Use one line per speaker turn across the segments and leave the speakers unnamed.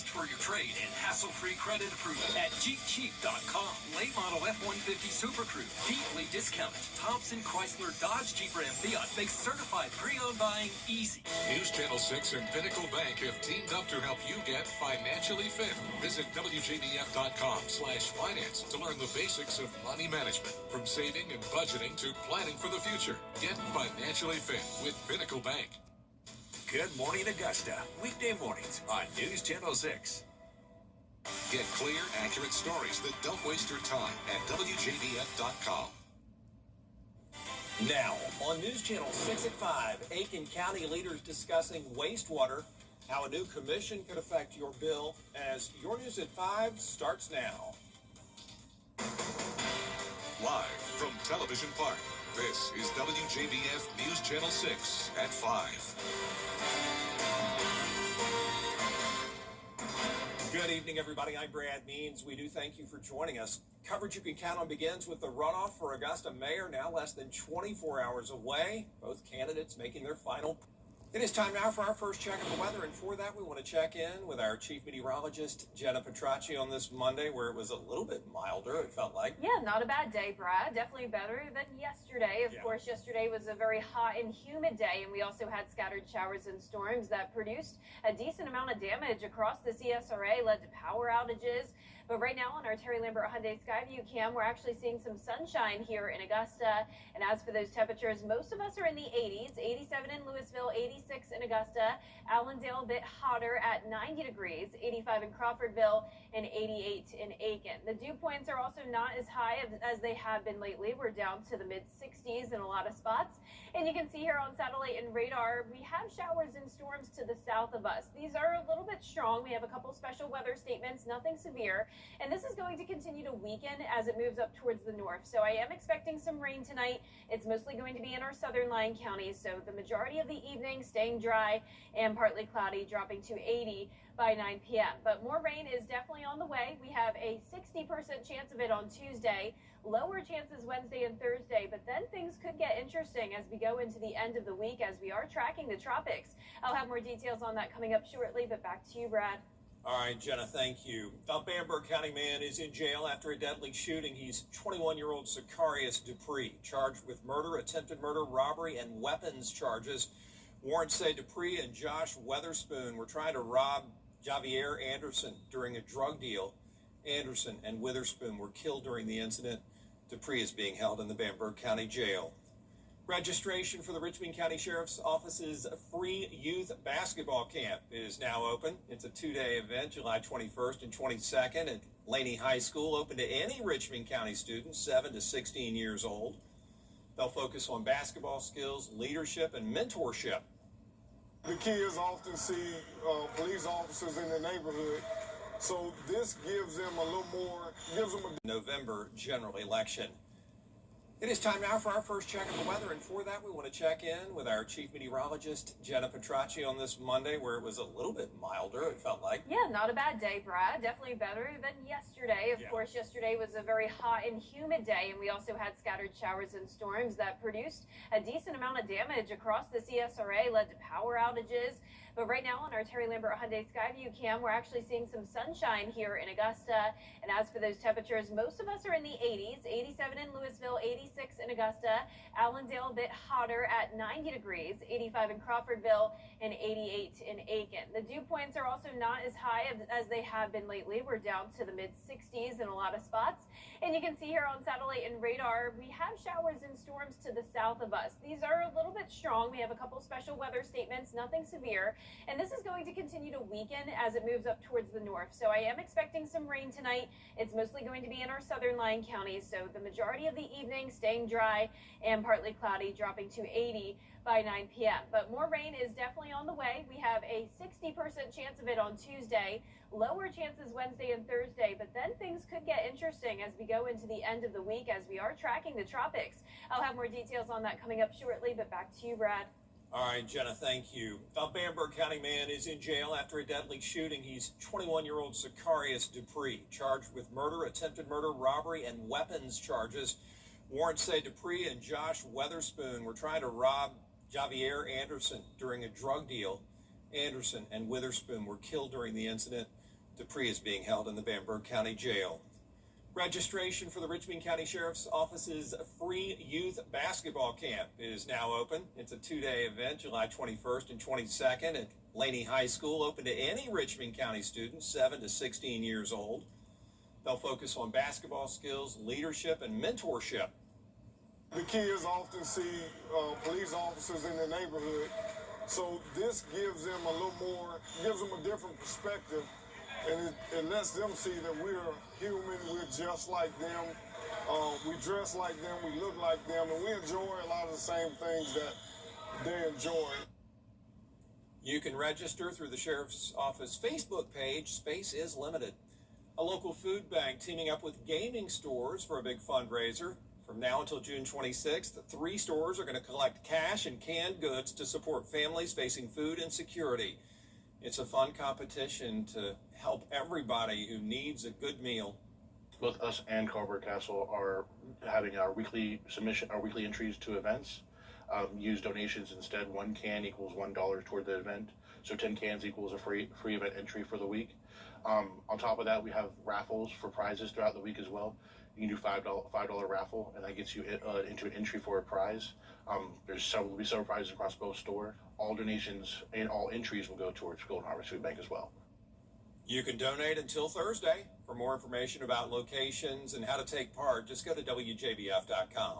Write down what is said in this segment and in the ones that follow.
closed for your trade and hassle-free credit approval at JeepCheap.com. Late model F-150 Super Crew, deeply discounted. Thompson, Chrysler, Dodge, Jeep, Ram, Fiat makes certified pre-owned buying easy.
News Channel 6 and Pinnacle Bank have teamed up to help you get financially fit. Visit WJBF.com/finance to learn the basics of money management, from saving and budgeting to planning for the future. Get financially fit with Pinnacle Bank.
Good morning, Augusta. Weekday mornings on News Channel 6.
Get clear, accurate stories that don't waste your time at WJBF.com.
Now, on News Channel 6 at 5, Aiken County leaders discussing wastewater, how a new commission could affect your bill, as your News at 5 starts now.
Live from Television Park, this is WJBF News Channel 6 at 5.
Good evening, everybody. I'm Brad Means. We do thank you for joining us. Coverage you can count on begins with the runoff for Augusta mayor, now less than 24 hours away. Both candidates making their final. It is time now for our first check of the weather, and for that we want to check in with our chief meteorologist, Jenna Petracci, on this Monday, where it was a little bit milder, it felt like.
Yeah, not a bad day, Brad. Definitely better than yesterday. Of course, yesterday was a very hot and humid day, and we also had scattered showers and storms that produced a decent amount of damage across the CSRA, led to power outages. But right now on our Terry Lambert Hyundai Skyview cam, we're actually seeing some sunshine here in Augusta. And as for those temperatures, most of us are in the 80s, 87 in Louisville, 86 in Augusta, Allendale a bit hotter at 90 degrees, 85 in Crawfordville, and 88 in Aiken. The dew points are also not as high as they have been lately. We're down to the mid-60s in a lot of spots. And you can see here on satellite and radar, we have showers and storms to the south of us. These are a little bit strong. We have a couple special weather statements, nothing severe. And this is going to continue to weaken as it moves up towards the north. So I am expecting some rain tonight. It's mostly going to be in our southern lying counties. So the majority of the evening staying dry and partly cloudy, dropping to 80 by 9 p.m. But more rain is definitely on the way. We have a 60% chance of it on Tuesday, lower chances Wednesday and Thursday. But then things could get interesting as we go into the end of the week, as we are tracking the tropics. I'll have more details on that coming up shortly. But back to you, Brad.
All right, Jenna, thank you. A Bamberg County man is in jail after a deadly shooting. He's 21-year-old Zacharias Dupree, charged with murder, attempted murder, robbery, and weapons charges. Warrants say Dupree and Josh Weatherspoon were trying to rob Javier Anderson during a drug deal. Anderson and Witherspoon were killed during the incident. Dupree is being held in the Bamberg County Jail. Registration for the Richmond County Sheriff's Office's free youth basketball camp is now open. It's a two-day event, July 21st and 22nd at Laney High School, open to any Richmond County students 7 to 16 years old. They'll focus on basketball skills, leadership, and mentorship.
The kids often see police officers in the neighborhood, so this gives them a little more,
November general election. It is time now for our first check of the weather, and for that we want to check in with our chief meteorologist, Jenna Petracci, on this Monday, where it was a little bit milder, it felt like.
Yeah, not a bad day, Brad. Definitely better than yesterday. Of course, yesterday was a very hot and humid day, and we also had scattered showers and storms that produced a decent amount of damage across the CSRA, led to power outages. But right now on our Terry Lambert Hyundai Skyview cam, we're actually seeing some sunshine here in Augusta. And as for those temperatures, most of us are in the 80s, 87 in Louisville, 86 in Augusta, Allendale a bit hotter at 90 degrees, 85 in Crawfordville, and 88 in Aiken. The dew points are also not as high as they have been lately. We're down to the mid-60s in a lot of spots. And you can see here on satellite and radar, we have showers and storms to the south of us. These are a little bit strong. We have a couple special weather statements, nothing severe. And this is going to continue to weaken as it moves up towards the north. So I am expecting some rain tonight. It's mostly going to be in our southern lying counties. So the majority of the evening staying dry and partly cloudy, dropping to 80 by 9 p.m. But more rain is definitely on the way. We have a 60% chance of it on Tuesday, lower chances Wednesday and Thursday. But then things could get interesting as we go into the end of the week, as we are tracking the tropics. I'll have more details on that coming up shortly. But back to you, Brad.
All right, Jenna, thank you. A Bamberg County man is in jail after a deadly shooting. He's 21-year-old Zacharias Dupree, charged with murder, attempted murder, robbery, and weapons charges. Warrants say Dupree and Josh Weatherspoon were trying to rob Javier Anderson during a drug deal. Anderson and Witherspoon were killed during the incident. Dupree is being held in the Bamberg County Jail. Registration for the Richmond County Sheriff's Office's free youth basketball camp is now open. It's a two-day event, July 21st and 22nd at Laney High School, open to any Richmond County students 7 to 16 years old. They'll focus on basketball skills, leadership, and mentorship.
The kids often see police officers in the neighborhood, so this gives them a little more, gives them a different perspective, and it lets them see that we're human, we're just like them, we dress like them, we look like them, and we enjoy a lot of the same things that they enjoy.
You can register through the Sheriff's Office Facebook page. Space is limited. A local food bank teaming up with gaming stores for a big fundraiser. From now until June 26th, 3 stores are going to collect cash and canned goods to support families facing food insecurity. It's a fun competition to help everybody who needs a good meal.
Both us and Carver Castle are having our weekly submission, our weekly entries to events. Use donations instead. 1 can equals $1 toward the event. So 10 cans equals a free event entry for the week. On top of that, we have raffles for prizes throughout the week as well. You can do $5 raffle, and that gets you into an entry for a prize. There'll be several prizes across both stores. All donations and all entries will go towards Golden Harvest Food Bank as well.
You can donate until Thursday. For more information about locations and how to take part, just go to WJBF.com.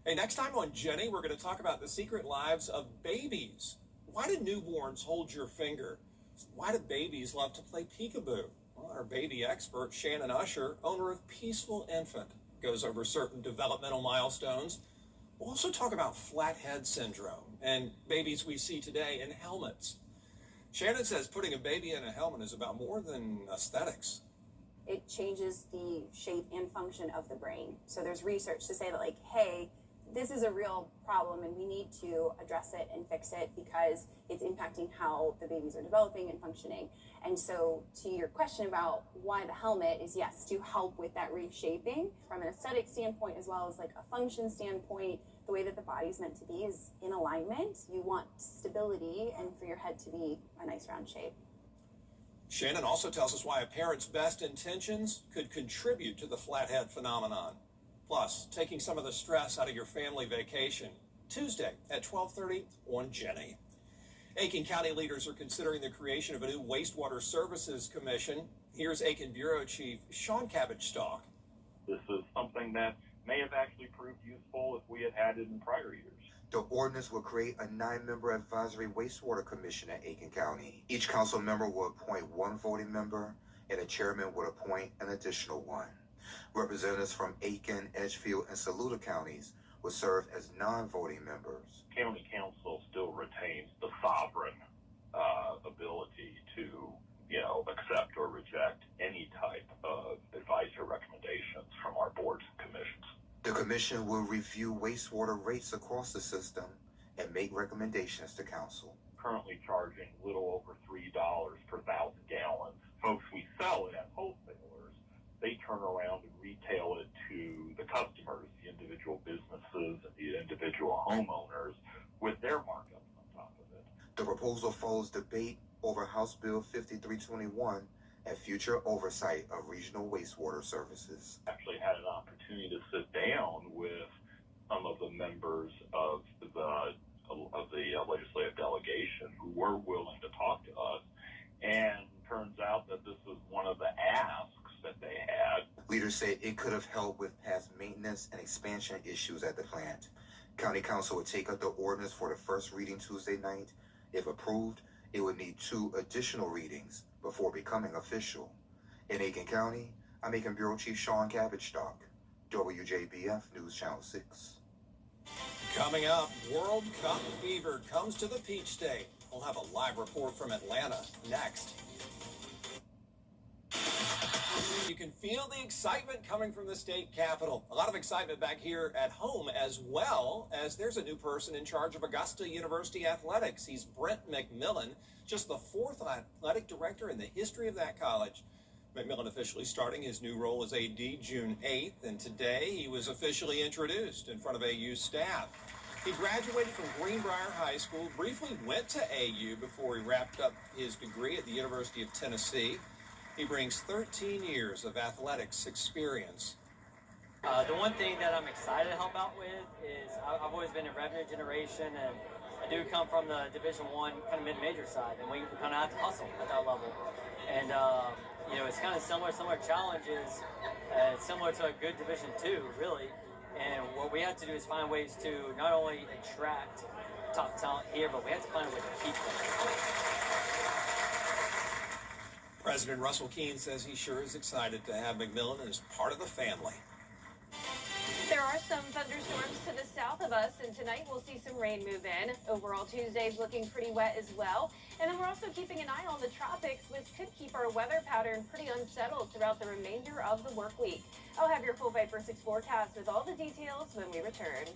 Hey, next time on Jenny, we're going to talk about the secret lives of babies. Why do newborns hold your finger? Why do babies love to play peekaboo? Well, our baby expert, Shannon Usher, owner of Peaceful Infant, goes over certain developmental milestones. We'll also talk about flathead syndrome and babies we see today in helmets. Shannon says putting a baby in a helmet is about more than aesthetics.
It changes the shape and function of the brain. So there's research to say that, like, hey, this is a real problem and we need to address it and fix it because it's impacting how the babies are developing and functioning. And so to your question about why the helmet is, yes, to help with that reshaping from an aesthetic standpoint as well as like a function standpoint. The way that the body's meant to be is in alignment. You want stability and for your head to be a nice round shape.
Shannon also tells us why a parent's best intentions could contribute to the flathead phenomenon. Plus, taking some of the stress out of your family vacation. Tuesday at 12:30 on Jenny. Aiken County leaders are considering the creation of a new wastewater services commission. Here's Aiken Bureau Chief Sean Cabbage-Stalk.
This is something that may have actually proved useful if we had had it in prior years.
The ordinance will create a 9-member advisory wastewater commission at Aiken County. Each council member will appoint 1 voting member, and a chairman will appoint an additional 1. Representatives from Aiken, Edgefield, and Saluda counties will serve as non-voting members.
County council still retains the sovereign ability to, accept or reject any type of advice or recommendations from our boards and commissions.
The commission will review wastewater rates across the system and make recommendations to council.
Currently charging a little over $3 per 1,000 gallons. Folks, we sell it at wholesalers. They turn around and retail it to the customers, the individual businesses, and the individual homeowners with their markups on top of it.
The proposal follows debate over House Bill 5321 and future oversight of regional wastewater services.
Actually had an opportunity to sit down with some of the members of the legislative delegation who were willing to talk to us, and turns out that this was one of the asks that they had.
Leaders say it could have helped with past maintenance and expansion issues at the plant. County Council would take up the ordinance for the first reading Tuesday night. If approved, it would need 2 additional readings before becoming official. In Aiken County, I'm Aiken Bureau Chief Sean Cabbage-Stalk, WJBF News Channel 6.
Coming up, World Cup fever comes to the Peach State. We'll have a live report from Atlanta next. You can feel the excitement coming from the state capitol. A lot of excitement back here at home as well, as there's a new person in charge of Augusta University athletics. He's Brent McMillan, just the 4th athletic director in the history of that college. McMillan officially starting his new role as AD June 8th, and today he was officially introduced in front of AU staff. He graduated from Greenbrier High School, briefly went to AU before he wrapped up his degree at the University of Tennessee. He brings 13 years of athletics experience.
The one thing that I'm excited to help out with is I've always been in revenue generation, and I do come from the Division I kind of mid-major side, and we kind of have to hustle at that level. And you know, it's kind of similar challenges, similar to a good Division II, really. And what we have to do is find ways to not only attract top talent here, but we have to find a way to keep them.
President Russell Keene says he sure is excited to have McMillan as part of the family.
There are some thunderstorms to the south of us, and tonight we'll see some rain move in. Overall, Tuesday's looking pretty wet as well. And then we're also keeping an eye on the tropics, which could keep our weather pattern pretty unsettled throughout the remainder of the work week. I'll have your full Viper 6 forecast with all the details when we return.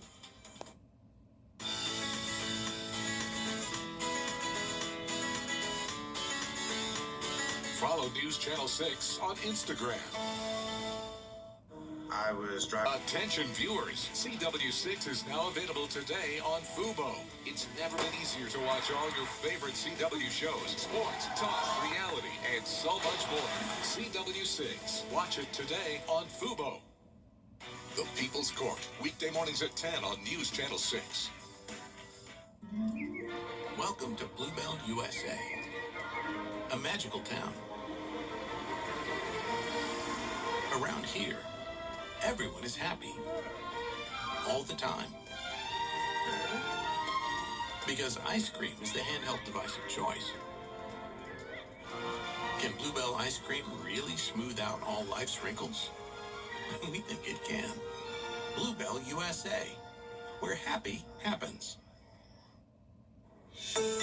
Follow News Channel 6 on Instagram.
I was driving.
Attention viewers, CW6 is now available today on Fubo. It's never been easier to watch all your favorite CW shows, sports, talk, reality, and so much more. CW6. Watch it today on Fubo. The People's Court, weekday mornings at 10 on News Channel 6.
Welcome to Bluebell, USA, a magical town. Around here, everyone is happy, all the time. Because ice cream is the handheld device of choice. Can Bluebell ice cream really smooth out all life's wrinkles? We think it can. Bluebell USA, where happy happens.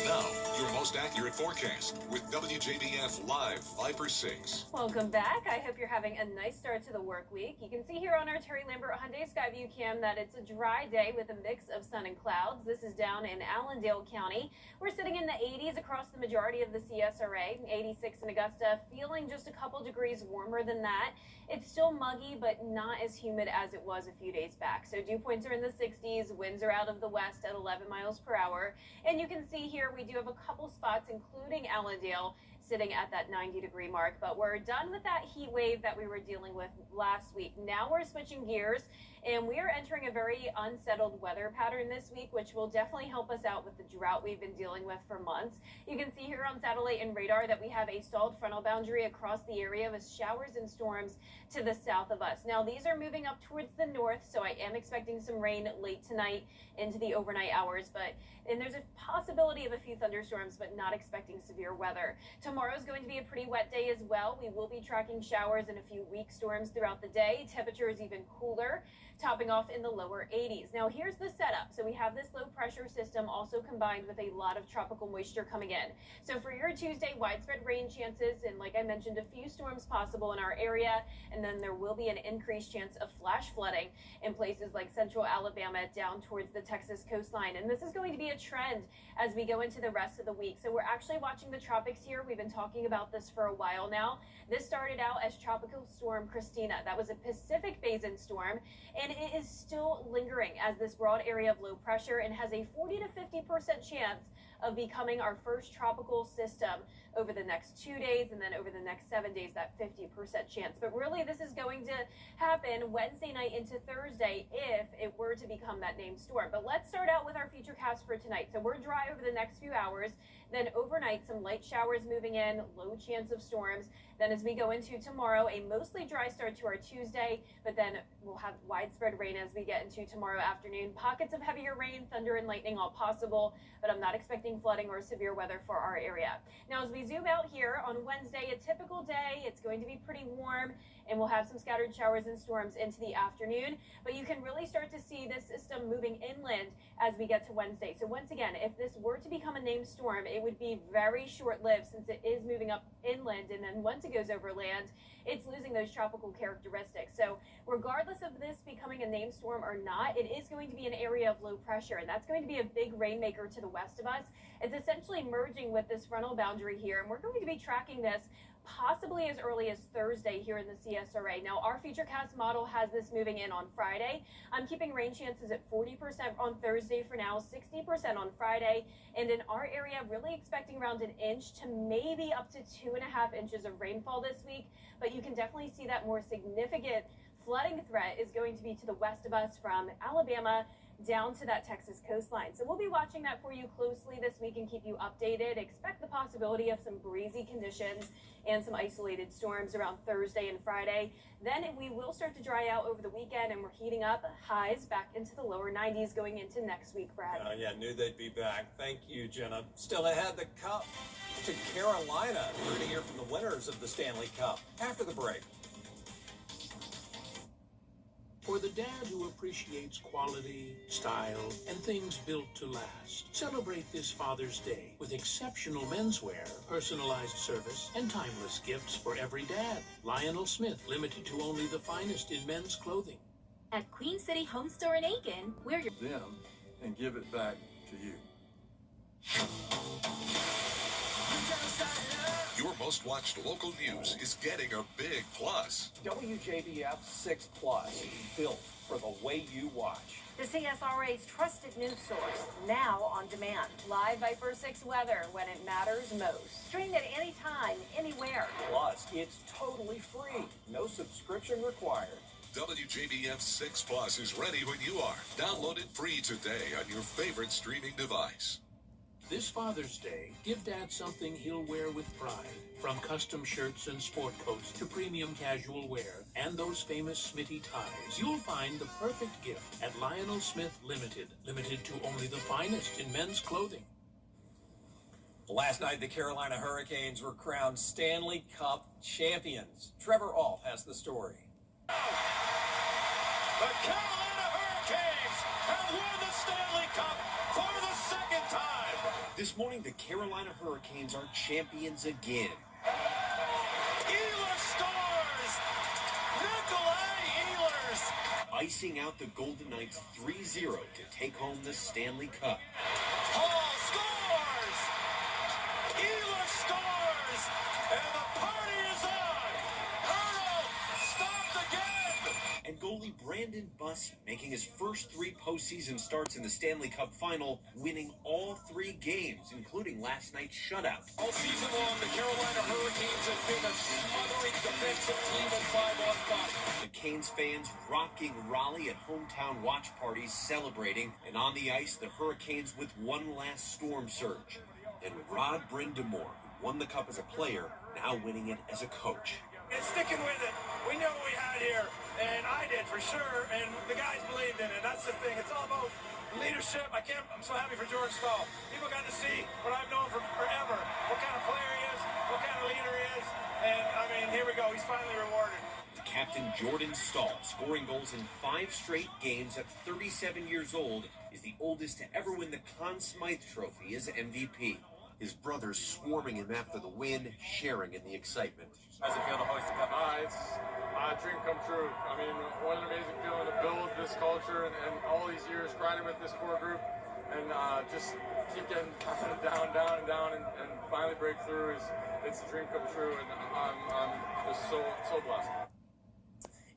Now, your most accurate forecast with WJBF Live Viper 6.
Welcome back. I hope you're having a nice start to the work week. You can see here on our Terry Lambert Hyundai Skyview cam that it's a dry day with a mix of sun and clouds. This is down in Allendale County. We're sitting in the 80s across the majority of the CSRA, 86 in Augusta, feeling just a couple degrees warmer than that. It's still muggy, but not as humid as it was a few days back. So dew points are in the 60s, winds are out of the west at 11 miles per hour. And you can see here we do have a couple spots, including Allendale, sitting at that 90-degree mark. But we're done with that heat wave that we were dealing with last week. Now we're switching gears, and we are entering a very unsettled weather pattern this week, which will definitely help us out with the drought we've been dealing with for months. You can see here on satellite and radar that we have a stalled frontal boundary across the area with showers and storms to the south of us. Now, these are moving up towards the north, so I am expecting some rain late tonight into the overnight hours, and there's a possibility of a few thunderstorms, but not expecting severe weather. Tomorrow is going to be a pretty wet day as well. We will be tracking showers and a few weak storms throughout the day. Temperature is even cooler, topping off in the lower 80s. Now, here's the setup. So we have this low pressure system also combined with a lot of tropical moisture coming in. So for your Tuesday, widespread rain chances, and like I mentioned, a few storms possible in our area, and then there will be an increased chance of flash flooding in places like central Alabama down towards the Texas coastline. And this is going to be a trend as we go into the rest of the week. So we're actually watching the tropics here. We've been talking about this for a while now. This started out as Tropical Storm Christina. That was a Pacific Basin storm, and it is still lingering as this broad area of low pressure and has a 40 to 50% chance of becoming our first tropical system over the next 2 days, and then over the next 7 days, that 50% chance. But really, this is going to happen Wednesday night into Thursday if it were to become that named storm. But let's start out with our future cast for tonight. So we're dry over the next few hours. Then overnight, some light showers moving in, low chance of storms. Then as we go into tomorrow, a mostly dry start to our Tuesday, but then we'll have widespread rain as we get into tomorrow afternoon. Pockets of heavier rain, thunder and lightning all possible, but I'm not expecting flooding or severe weather for our area. Now, as we zoom out here on Wednesday, a typical day, it's going to be pretty warm, and we'll have some scattered showers and storms into the afternoon, but you can really start to see this system moving inland as we get to Wednesday. So once again, if this were to become a named storm, it would be very short-lived since it is moving up inland, and then once it goes over land, it's losing those tropical characteristics. So regardless of this becoming a named storm or not, it is going to be an area of low pressure, and that's going to be a big rainmaker to the west of us. It's essentially merging with this frontal boundary here, and we're going to be tracking this possibly as early as Thursday here in the CSRA. Now, our Futurecast model has this moving in on Friday. I'm keeping rain chances at 40% on Thursday for now, 60% on Friday. And in our area, really expecting around an inch to maybe up to 2.5 inches of rainfall this week. But you can definitely see that more significant flooding threat is going to be to the west of us from Alabama down to that Texas coastline. So we'll be watching that for you closely this week and keep you updated. Expect the possibility of some breezy conditions and some isolated storms around Thursday and Friday. Then we will start to dry out over the weekend, and we're heating up, highs back into the lower 90s going into next week, Brad.
Yeah, knew they'd be back. Thank you, Jenna. Still ahead, the Cup to Carolina. We're going to hear from the winners of the Stanley Cup after the break.
For the dad who appreciates quality, style, and things built to last, celebrate this Father's Day with exceptional menswear, personalized service, and timeless gifts for every dad. Lionel Smith, limited to only the finest in men's clothing.
At Queen City Home Store in Aiken, we're your
them and give it back to you.
Your most watched local news is getting a big plus.
WJBF 6 Plus, built for the way you watch.
The CSRA's trusted news source, now on demand.
Live Viper 6 weather when it matters most.
Streamed at any time, anywhere.
Plus, it's totally free. No subscription required.
WJBF 6 Plus is ready when you are. Download it free today on your favorite streaming device.
This Father's Day, give Dad something he'll wear with pride. From custom shirts and sport coats to premium casual wear and those famous Smitty ties, you'll find the perfect gift at Lionel Smith Limited. Limited to only the finest in men's clothing.
Last night, the Carolina Hurricanes were crowned Stanley Cup champions. Trevor Ault has the story.
The Carolina Hurricanes have won the Stanley Cup for the second time.
This morning, the Carolina Hurricanes are champions again.
Ehlers scores! Nikolai Ehlers!
Icing out the Golden Knights 3-0 to take home the Stanley Cup.
Hall scores! Ehlers scores! And the party is on! Hurdle stopped again!
And goalie Brandon Bussey making his first 3 postseason starts in the Stanley Cup final, winning all 3 games, including last night's shutout.
All season long, the Carolina Hurricanes have been a smothering defensive team at 5-on-5.
The Canes fans rocking Raleigh at hometown watch parties, celebrating, and on the ice, the Hurricanes with one last storm surge. And Rod Brind'Amour, who won the Cup as a player, now winning it as a coach.
And sticking with it. We know what we had here, and I did for sure, and the guys believed in it. That's the thing. It's all about leadership. I'm so happy for Jordan Staal. People got to see what I've known for forever, what kind of player he is, what kind of leader he is, and I mean, here we go. He's finally rewarded.
Captain Jordan Staal, scoring goals in 5 straight games at 37 years old, is the oldest to ever win the Conn Smythe Trophy as MVP. His brothers swarming him after the win, sharing in the excitement.
How's it feel to host the Cup?
It's a dream come true. I mean, what an amazing feeling to build this culture and all these years grinding with this core group and just keep getting down and finally break through. It's a dream come true, and I'm just so blessed.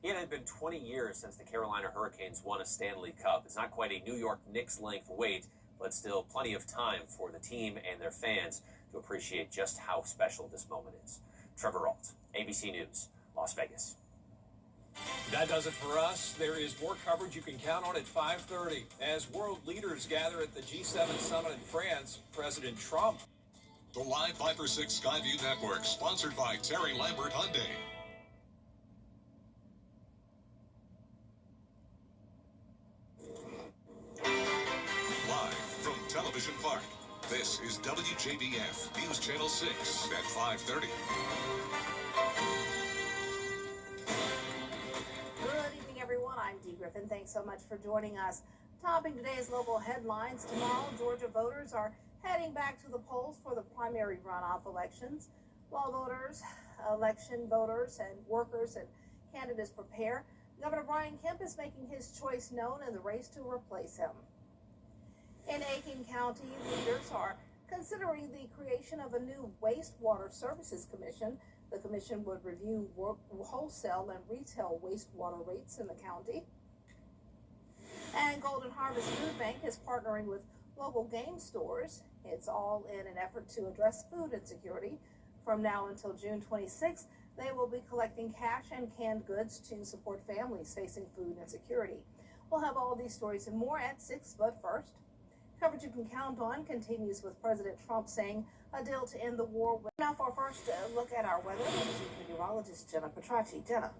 It had been 20 years since the Carolina Hurricanes won a Stanley Cup. It's not quite a New York Knicks length wait, but still plenty of time for the team and their fans to appreciate just how special this moment is. Trevor Ault, ABC News, Las Vegas.
That does it for us. There is more coverage you can count on at 5:30. As world leaders gather at the G7 summit in France, President Trump.
The Live Viper 6 Skyview Network, sponsored by Terry Lambert Hyundai. Live from Television Park, this is WJBF News Channel 6 at 5:30.
Good evening, everyone. I'm Dee Griffin. Thanks so much for joining us. Topping today's local headlines, tomorrow, Georgia voters are heading back to the polls for the primary runoff elections. While voters, election voters, and workers and candidates prepare, Governor Brian Kemp is making his choice known in the race to replace him. In Aiken County, leaders are considering the creation of a new wastewater services commission. The commission would review wholesale and retail wastewater rates in the county. And Golden Harvest Food Bank is partnering with local game stores. It's all in an effort to address food insecurity. From now until June 26th, they will be collecting cash and canned goods to support families facing food insecurity. We'll have all these stories and more at 6, but first, coverage you can count on continues with President Trump saying a deal to end the war. Now for our first look at our weather, meteorologist Jenna Petracci. Jenna.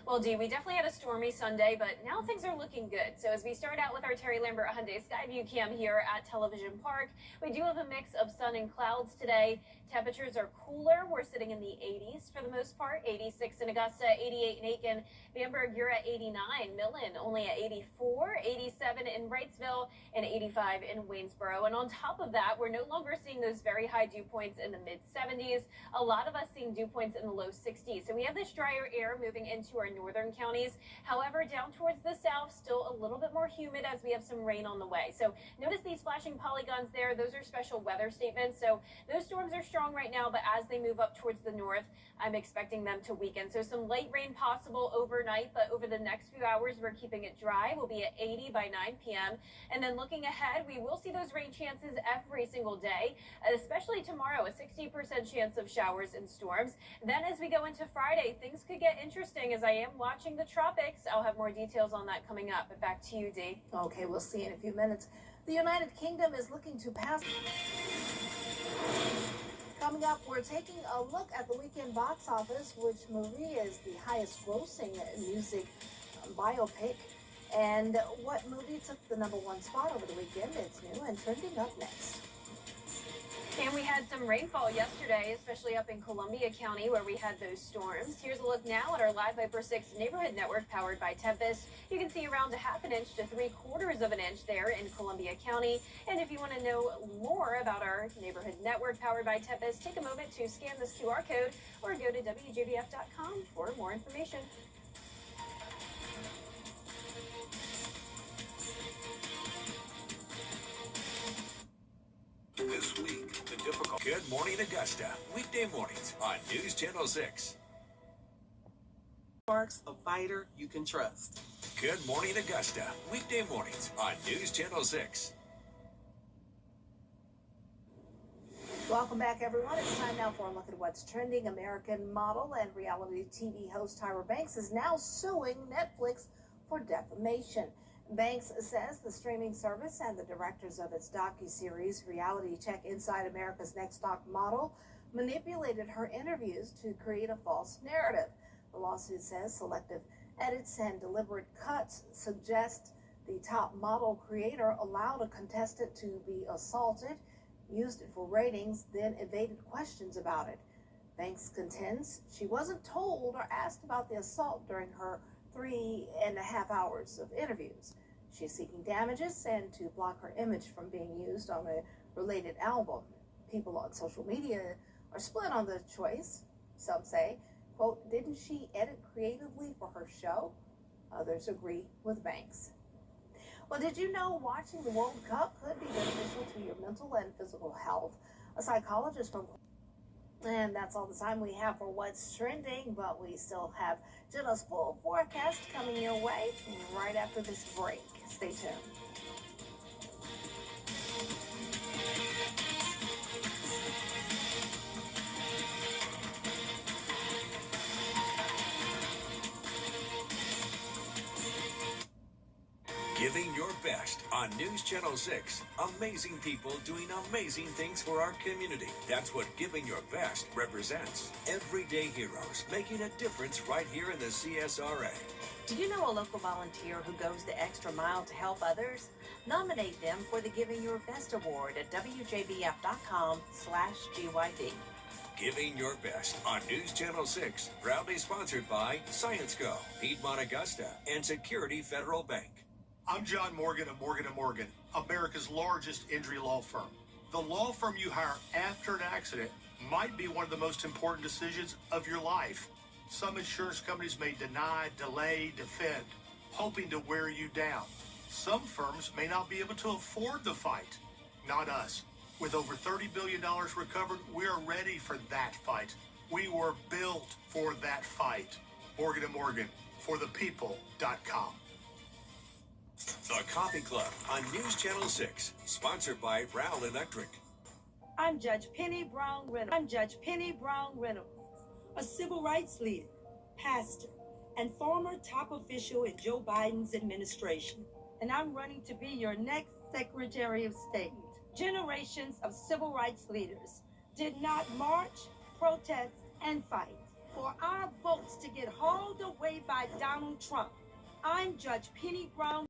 Well, Dee, we definitely had a stormy Sunday, but now things are looking good. So as we start out with our Terry Lambert Hyundai Skyview Cam here at Television Park, we do have a mix of sun and clouds today. Temperatures are cooler. We're sitting in the 80s for the most part. 86 in Augusta, 88 in Aiken. Bamberg, you're at 89. Millen only at 84. 87 in Wrightsville and 85 in Waynesboro. And on top of that, we're no longer seeing those very high dew points in the mid-70s. A lot of us seeing dew points in the low 60s. So we have this drier air moving into our northern counties. However, down towards the south, still a little bit more humid as we have some rain on the way. So notice these flashing polygons there. Those are special weather statements. So those storms are strong right now, but as they move up towards the north, I'm expecting them to weaken. So some light rain possible overnight, but over the next few hours, we're keeping it dry. We'll be at 80 by 9 p.m. And then looking ahead, we will see those rain chances every single day, especially tomorrow, a 60% chance of showers and storms. Then as we go into Friday, things could get interesting as I am watching the tropics. I'll have more details on that coming up. But back to you, Dee.
Okay, we'll see in a few minutes. The United Kingdom is looking to pass. Coming up, we're taking a look at the weekend box office. Which movie is the highest grossing music biopic? And what movie took the #1 spot over the weekend? It's new and trending up next.
And we had some rainfall yesterday, especially up in Columbia County where we had those storms. Here's a look now at our Live Viper 6 neighborhood network powered by Tempest. You can see around a ½ inch to 3/4 inch there in Columbia County. And if you want to know more about our neighborhood network powered by Tempest, take a moment to scan this QR code or go to WJBF.com for more information.
This week, the difficult. Good Morning Augusta, weekday mornings on News Channel 6.
Marks a fighter you can trust.
Good Morning Augusta, weekday mornings on News Channel 6.
Welcome back, everyone. It's time now for a look at what's trending. American model and reality TV host Tyra Banks is now suing Netflix for defamation. Banks says the streaming service and the directors of its docuseries Reality Check Inside America's Next Top Model manipulated her interviews to create a false narrative. The lawsuit says selective edits and deliberate cuts suggest the top model creator allowed a contestant to be assaulted, used it for ratings, then evaded questions about it. Banks contends she wasn't told or asked about the assault during her 3.5 hours of interviews. She's seeking damages and to block her image from being used on a related album. People on social media are split on the choice. Some say, quote, didn't she edit creatively for her show? Others agree with Banks. Well, did you know watching the World Cup could be beneficial to your mental and physical health? A psychologist from... And that's all the time we have for what's trending, but we still have Jenna's full forecast coming your way right after this break. Stay tuned.
Giving your best on News Channel 6. Amazing people doing amazing things for our community. That's what Giving Your Best represents. Everyday heroes making a difference right here in the CSRA.
Do you know a local volunteer who goes the extra mile to help others? Nominate them for the Giving Your Best Award at WJBF.com/GYD.
Giving Your Best on News Channel 6. Proudly sponsored by ScienceGo, Piedmont Augusta, and Security Federal Bank.
I'm John Morgan of Morgan & Morgan, America's largest injury law firm. The law firm you hire after an accident might be one of the most important decisions of your life. Some insurance companies may deny, delay, defend, hoping to wear you down. Some firms may not be able to afford the fight. Not us. With over $30 billion recovered, we are ready for that fight. We were built for that fight. Morgan & Morgan, forthepeople.com.
The Coffee Club on News Channel 6, sponsored by Brown Electric.
I'm Judge Penny Brown Reynolds. A civil rights leader, pastor, and former top official in Joe Biden's administration. And I'm running to be your next Secretary of State. Generations of civil rights leaders did not march, protest, and fight for our votes to get hauled away by Donald Trump. I'm Judge Penny Brown.